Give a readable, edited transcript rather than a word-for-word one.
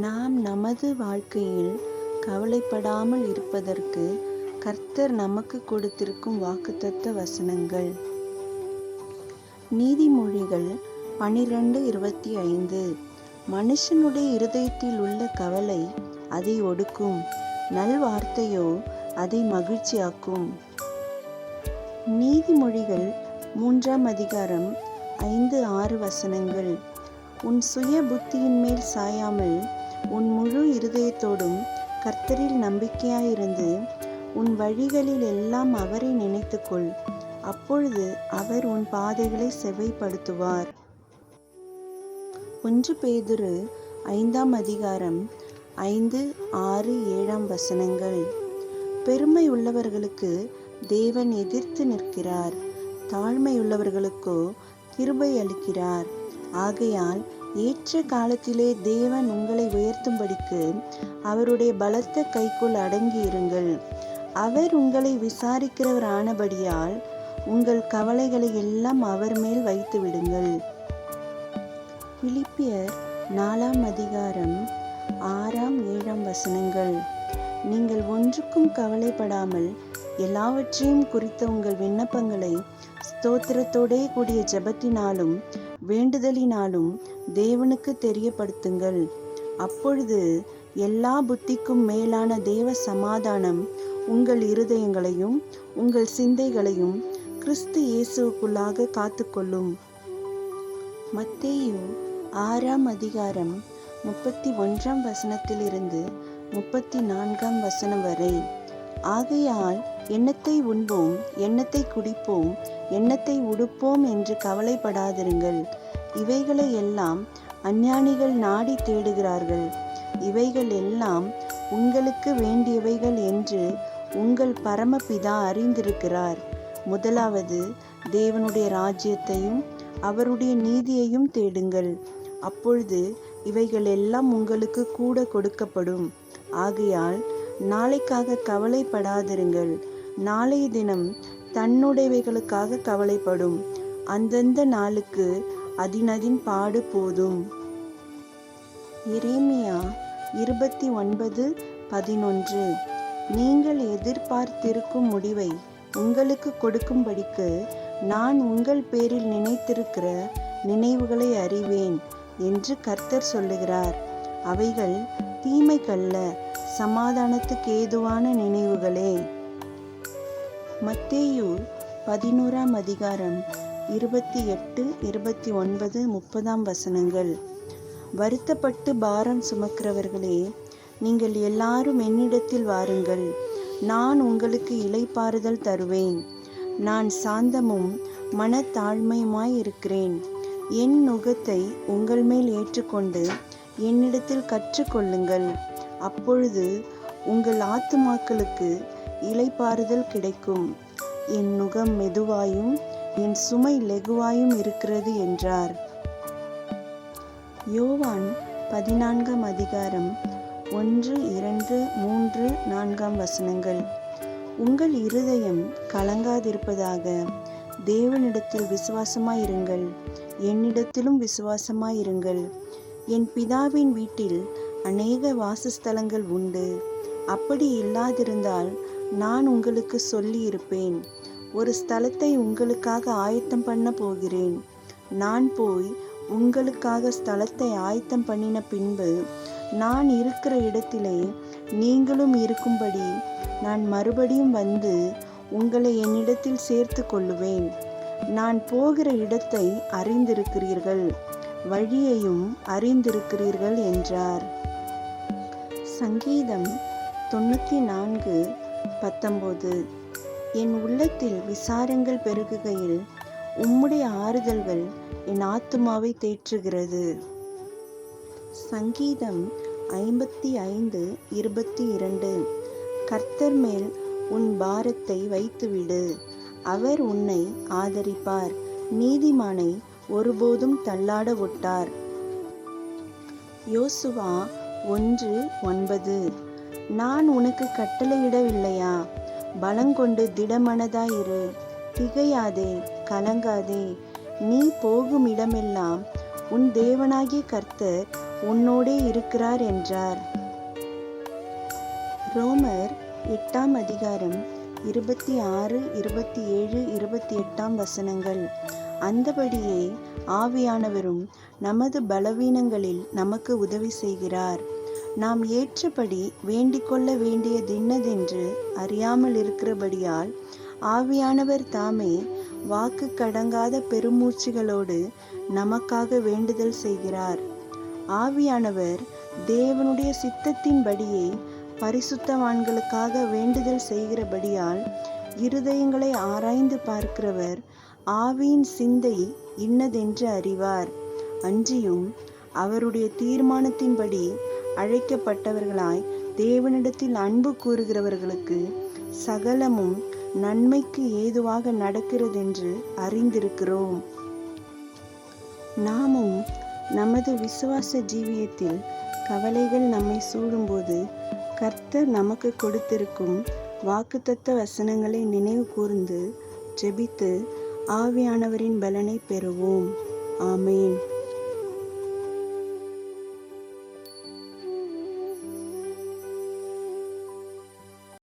நாம் நமது வாழ்க்கையில் கவலைப்படாமல் இருப்பதற்கு கர்த்தர் நமக்கு கொடுத்திருக்கும் வாக்குத்தத்த வசனங்கள். நீதிமொழிகள் 12:25. மனுஷனுடைய இருதயத்தில் உள்ள கவலை அதை ஒடுக்கும், நல்வார்த்தையோ அதை மகிழ்ச்சியாக்கும். நீதிமொழிகள் 3:5-6 வசனங்கள். உன் சுய புத்தியின் மேல் சாயாமல் உன் முழு இருதயத்தோடும் கர்த்தரில் நம்பிக்கையாயிருந்து உன் வழிகளில் எல்லாம் அவரை நினைத்துக்கொள். அப்பொழுது அவர் உன் பாதைகளை செவ்வைப்படுத்துவார். 1 பேதுரு 5:5-7 வசனங்கள். பெருமை உள்ளவர்களுக்கு தேவன் எதிர்த்து நிற்கிறார், தாழ்மையுள்ளவர்களுக்கோ கிருபை அளிக்கிறார். ஆகையால் ஏற்ற காலத்திலே தேவன் உங்களை உயர்த்தும்படிக்கு அவருடைய பலத்த கைக்குள் அடங்கியிருங்கள். அவர் உங்களை விசாரிக்கிறவர் ஆனபடியால் உங்கள் கவலைகளை எல்லாம் அவர் மேல் வைத்து விடுங்கள். பிலிப்பியர் 4:6-7 வசனங்கள். நீங்கள் ஒன்றுக்கும் கவலைப்படாமல் எல்லாவற்றையும் குறித்த உங்கள் விண்ணப்பங்களை ஸ்தோத்திரத்தோடே கூடிய ஜெபத்தினாலும் வேண்டுதலினாலும் தேவனுக்கு தெரியப்படுத்துங்கள். அப்பொழுது எல்லா புத்திக்கும் மேலான தேவ சமாதானம் உங்கள் இருதயங்களையும் உங்கள் சிந்தைகளையும் கிறிஸ்து இயேசுவுக்குள்ளாக காத்துக்கொள்ளும். மத்தேயு 6:31 வசனத்திலிருந்து 34 வசனம் வரை. ஆகையால் எண்ணத்தை உண்போம், எண்ணத்தை குடிப்போம், எண்ணத்தை உடுப்போம் என்று கவலைப்படாதிருங்கள். இவைகளை எல்லாம் அஞ்ஞானிகள் நாடி தேடுகிறார்கள். இவைகள் எல்லாம் உங்களுக்கு வேண்டியவைகள் என்று உங்கள் பரமபிதா அறிந்திருக்கிறார். முதலாவது தேவனுடைய ராஜ்யத்தையும் அவருடைய நீதியையும் தேடுங்கள். அப்பொழுது இவைகள் எல்லாம் உங்களுக்கு கூட கொடுக்கப்படும். ஆகையால் நாளைக்காக கவலைப்படாதிருங்கள். நாளைய தினம் தன்னுடையவைகளுக்காக கவலைப்படும். அந்தந்த நாளுக்கு அதினதின் பாடு போதும். எரேமியா 29:11. நீங்கள் எதிர்பார்த்திருக்கும் முடிவை உங்களுக்கு கொடுக்கும்படிக்கு நான் உங்கள் பேரில் நினைத்திருக்கிற நினைவுகளை அறிவேன் என்று கர்த்தர் சொல்லுகிறார். அவைகள் தீமைக்கல்ல, சமாதானத்துக்கு ஏதுவான நினைவுகளே. மத்தேயு 11:28-29-30 வசனங்கள். வருத்தப்பட்டு பாரம் சுமக்கிறவர்களே, நீங்கள் எல்லாரும் என்னிடத்தில் வாருங்கள், நான் உங்களுக்கு இளைப்பாறுதல் தருவேன். நான் சாந்தமும் மனத்தாழ்மையுமாய் இருக்கிறேன். என் நுகத்தை உங்கள் மேல் ஏற்றுக்கொண்டு என்னிடத்தில் கற்றுக்கொள்ளுங்கள். அப்பொழுது உங்கள் ஆத்துமாக்களுக்கு இளைப்பாறுதல் கிடைக்கும். என் நுகம் மெதுவாயும் என் சுமை லெகுவாயும் இருக்கிறது என்றார். யோவான் 14:1-2-3-4 வசனங்கள். உங்கள் இருதயம் கலங்காதிருப்பதாக. தேவனிடத்தில் விசுவாசமாயிருங்கள், என்னிடத்திலும் விசுவாசமாயிருங்கள். என் பிதாவின் வீட்டில் அநேக வாசஸ்தலங்கள் உண்டு. அப்படி இல்லாதிருந்தால் நான் உங்களுக்கு சொல்லியிருப்பேன். ஒரு ஸ்தலத்தை உங்களுக்காக ஆயத்தம் பண்ண போகிறேன். நான் போய் உங்களுக்காக ஸ்தலத்தை ஆயத்தம் பண்ணின பின்பு நான் இருக்கிற இடத்திலே நீங்களும் இருக்கும்படி நான் மறுபடியும் வந்து உங்களை என்னிடத்தில் சேர்த்து கொள்ளுவேன். நான் போகிற இடத்தை அறிந்திருக்கிறீர்கள், வழியையும் அறிந்திருக்கிறீர்கள் என்றார். சங்கீதம் 94:19. என் உள்ளத்தில் விசாரங்கள் பெருகுகையில் உம்முடைய ஆறுதல்கள் என் ஆத்துமாவை தேற்றுகிறது. சங்கீதம் 55:22. கர்த்தர் மேல் உன் பாரத்தை வைத்துவிடு, அவர் உன்னை ஆதரிப்பார். நீதிமானை ஒருபோதும் தள்ளாட ஒட்டார். யோசுவா 1:9. நான் உனக்கு கட்டளையிடவில்லையா? பலங்கொண்டு திடமனதாயிரு, திகையாதே, கலங்காதே. நீ போகும் இடமெல்லாம் உன் தேவனாகிய கர்த்தர் உன்னோடே இருக்கிறார் என்றார். ரோமர் 8ஆம் அதிகாரம் 26, 27, 28 வசனங்கள். அந்தபடியே ஆவியானவரும் நமது பலவீனங்களில் நமக்கு உதவி செய்கிறார். நாம் ஏற்றபடி வேண்டிக்கொள்ள வேண்டியதின்னதென்று அறியாமல் இருக்கிறபடியால் ஆவியானவர் தாமே வாக்கு கடங்காத பெருமூச்சுகளோடு நமக்காக வேண்டுதல் செய்கிறார். ஆவியானவர் தேவனுடைய சித்தத்தின்படியே பரிசுத்தவான்களுக்காக வேண்டுதல் செய்கிறபடியால் இருதயங்களை ஆராய்ந்து பார்க்கிறவர் ஆவியின் சிந்தை இன்னதென்று அறிவார். அன்றியும் அவருடைய தீர்மானத்தின்படி அழைக்கப்பட்டவர்களாய் தேவனிடத்தில் அன்பு கூறுகிறவர்களுக்கு சகலமும் நன்மைக்கு ஏதுவாக நடக்கிறதென்று அறிந்திருக்கிறோம். நாமும் நமது விசுவாச ஜீவியத்தில் கவலைகள் நம்மை சூழும்போது கர்த்தர் நமக்கு கொடுத்திருக்கும் வாக்குத்தத்த வசனங்களை நினைவு கூர்ந்து ஜெபித்து ஆவியானவரின் பலனை பெறுவோம். ஆமேன்.